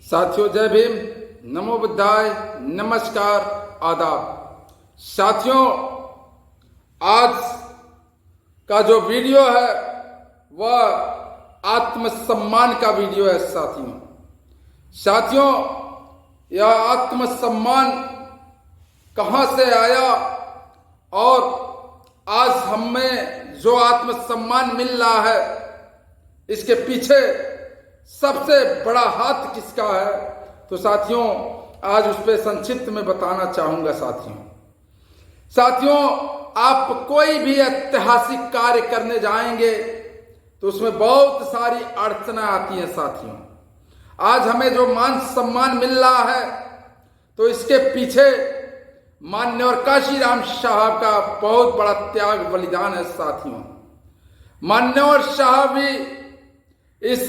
साथियों जय भीम, नमो बुद्धाय, नमस्कार, आदाब। साथियों आज का जो वीडियो है वह आत्मसम्मान का वीडियो है। साथियों यह आत्मसम्मान कहाँ से आया और आज हमें जो आत्मसम्मान मिल रहा है इसके पीछे सबसे बड़ा हाथ किसका है, तो साथियों आज उस पर संक्षिप्त में बताना चाहूंगा। साथियों आप कोई भी ऐतिहासिक कार्य करने जाएंगे तो उसमें बहुत सारी अड़चनें आती हैं। साथियों आज हमें जो मान सम्मान मिल रहा है तो इसके पीछे मान्यवर काशीराम साहब का बहुत बड़ा त्याग बलिदान है। साथियों मान्यवर साहब भी इस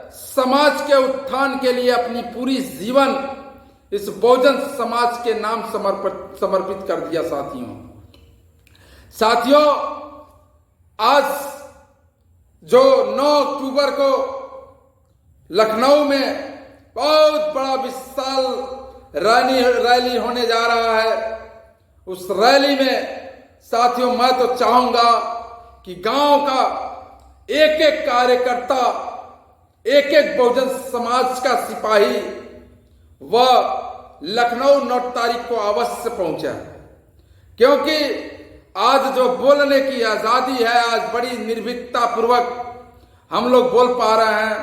समाज के उत्थान के लिए अपनी पूरी जीवन इस बहुजन समाज के नाम समर्पित कर दिया। साथियों आज जो 9 अक्टूबर को लखनऊ में बहुत बड़ा विशाल रैली होने जा रहा है, उस रैली में साथियों मैं तो चाहूंगा कि गांव का एक एक कार्यकर्ता, एक एक बहुजन समाज का सिपाही वह लखनऊ 9 तारीख को अवश्य पहुंचा, क्योंकि आज जो बोलने की आजादी है, आज बड़ी निर्भीकता पूर्वक हम लोग बोल पा रहे हैं,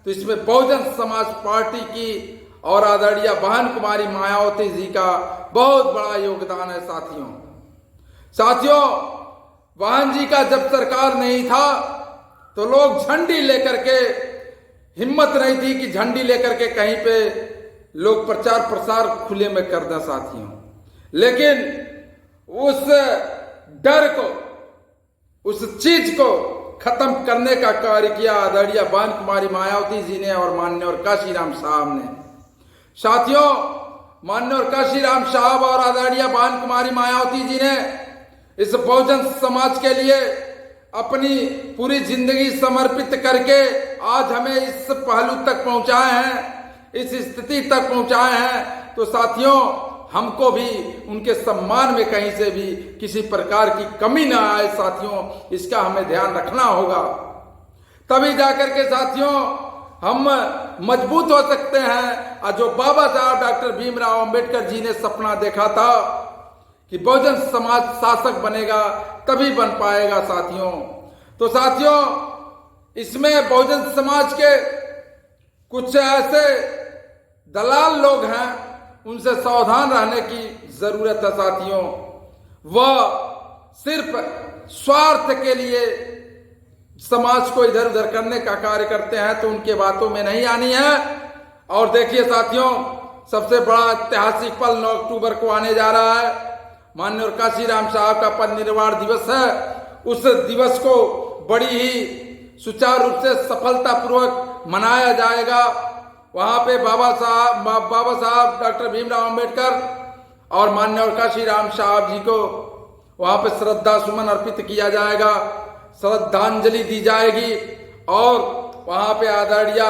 तो इसमें बहुजन समाज पार्टी की और आदरणीय बहन कुमारी मायावती जी का बहुत बड़ा योगदान है। साथियों बहन जी का जब सरकार नहीं था तो लोग झंडी लेकर के, हिम्मत नहीं थी कि झंडी लेकर के कहीं पे लोग प्रचार प्रसार खुले में कर दें। साथियों लेकिन उस डर को, उस चीज को खत्म करने का कार्य किया आदरणीय बहन कुमारी मायावती जी ने और मान्यवर काशीराम साहब ने। साथियों मान्यवर काशीराम साहब और आदरणीय बहन कुमारी मायावती जी ने इस बहुजन समाज के लिए अपनी पूरी जिंदगी समर्पित करके आज हमें इस पहलू तक पहुंचाए हैं, इस स्थिति तक पहुंचाए हैं। तो साथियों हमको भी उनके सम्मान में कहीं से भी किसी प्रकार की कमी ना आए। साथियों इसका हमें ध्यान रखना होगा, तभी जाकर के साथियों हम मजबूत हो सकते हैं। और जो बाबा साहब डॉक्टर भीमराव अंबेडकर जी ने सपना देखा था कि बहुजन समाज शासक बनेगा, तभी बन पाएगा। तो साथियों इसमें बहुजन समाज के कुछ ऐसे दलाल लोग हैं, उनसे सावधान रहने की जरूरत है। साथियों वह सिर्फ स्वार्थ के लिए समाज को इधर उधर करने का कार्य करते हैं, तो उनके बातों में नहीं आनी है। और देखिए साथियों सबसे बड़ा ऐतिहासिक पल 9 अक्टूबर को आने जा रहा है। माननीय काशीराम साहब का परिनिर्वाण दिवस है। उस दिवस को बड़ी ही सुचारू रूप से सफलतापूर्वक मनाया जाएगा। वहां पे बाबा साहब डॉक्टर भीमराव अंबेडकर और माननीय काशीराम साहब जी को वहां पे श्रद्धा सुमन अर्पित किया जाएगा, श्रद्धांजलि दी जाएगी। और वहां पे आदरणीय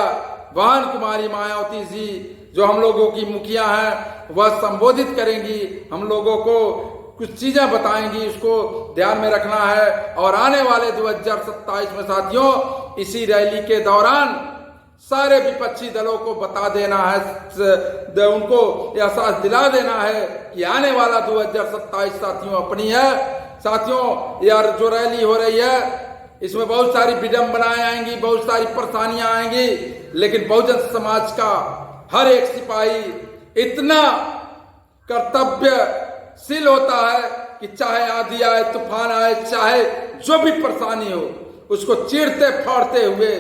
बहन कुमारी मायावती जी जो हम लोगों की मुखिया हैं वह संबोधित करेंगी, हम लोगों को कुछ चीजें बताएंगी, उसको ध्यान में रखना है। और आने वाले 2027 में साथियों इसी रैली के दौरान सारे विपक्षी दलों को बता देना है, उनको एहसास दिला देना है कि आने वाला 2027 साथियों अपनी है। साथियों यार जो रैली हो रही है इसमें बहुत सारी विडंबनाएं आएंगी, बहुत सारी परेशानियां आएंगी, लेकिन बहुजन समाज का हर एक सिपाही इतना कर्तव्यशील होता है कि चाहे आंधी आए, तूफान आए, चाहे जो भी परेशानी हो, उसको चीरते फाड़ते हुए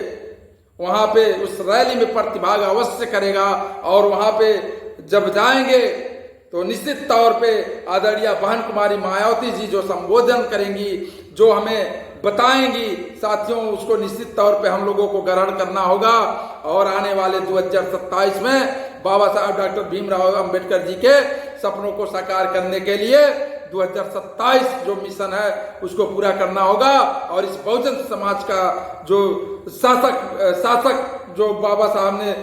वहां पे उस रैली में प्रतिभाग अवश्य करेगा। और वहां पे जब जाएंगे तो निश्चित तौर पे आदरणीय बहन कुमारी मायावती जी जो संबोधन करेंगी, जो हमें बताएंगी साथियों, उसको निश्चित तौर पे हम लोगों को ग्रहण करना होगा। और आने वाले 2027 में बाबा साहब डॉक्टर भीमराव अंबेडकर जी के सपनों को साकार करने के लिए 2027 जो मिशन है उसको पूरा करना होगा और इस बहुजन समाज का जो शासक जो बाबा साहब ने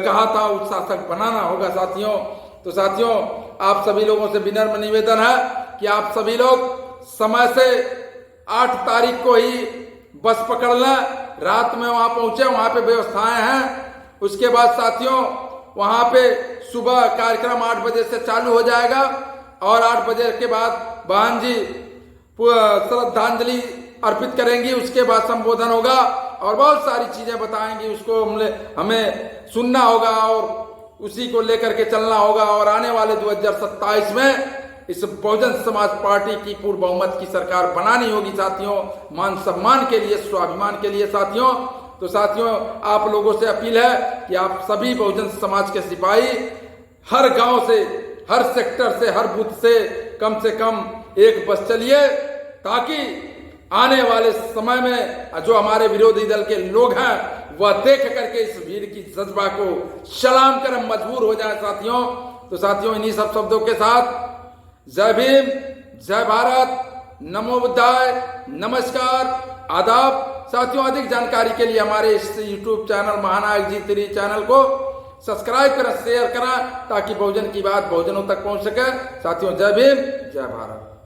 कहा था उस शासक बनाना होगा साथियों। तो साथियों, आप सभी लोगों से विनम्र निवेदन है कि आप सभी लोग समय से 8 तारीख को ही बस पकड़ लें, रात में वहां पहुंचे, वहां पे व्यवस्थाएं हैं। उसके बाद साथियों वहां पे सुबह कार्यक्रम 8 बजे से चालू हो जाएगा और 8 बजे के बाद बहन जी श्रद्धांजलि अर्पित करेंगी। उसके बाद संबोधन होगा और बहुत सारी चीजें बताएंगी, उसको हमें सुनना होगा और उसी को लेकर के चलना होगा और आने वाले 2027 में इस बहुजन समाज पार्टी की पूर्ण बहुमत की सरकार बनानी होगी साथियों, मान सम्मान के लिए, स्वाभिमान के लिए साथियों। तो साथियों, आप लोगों से अपील है कि आप सभी बहुजन समाज के सिपाही हर गांव से, हर सेक्टर से, हर बूथ से कम एक बस चलिए, ताकि आने वाले समय में जो हमारे विरोधी दल के लोग हैं वह देख करके इस भीड़ की जज्बा को सलाम कर मजबूर हो जाए साथियों। तो साथियों, इन्हीं सब शब्दों के साथ जय भीम, जय भारत, नमो बुद्धाय, नमस्कार, आदाब। साथियों, अधिक जानकारी के लिए हमारे इस YouTube चैनल महानायक जी 3 चैनल को सब्सक्राइब करें, शेयर करें, ताकि बहुजन की बात बहुजनों तक पहुंच सके। साथियों, जय भीम, जय भारत।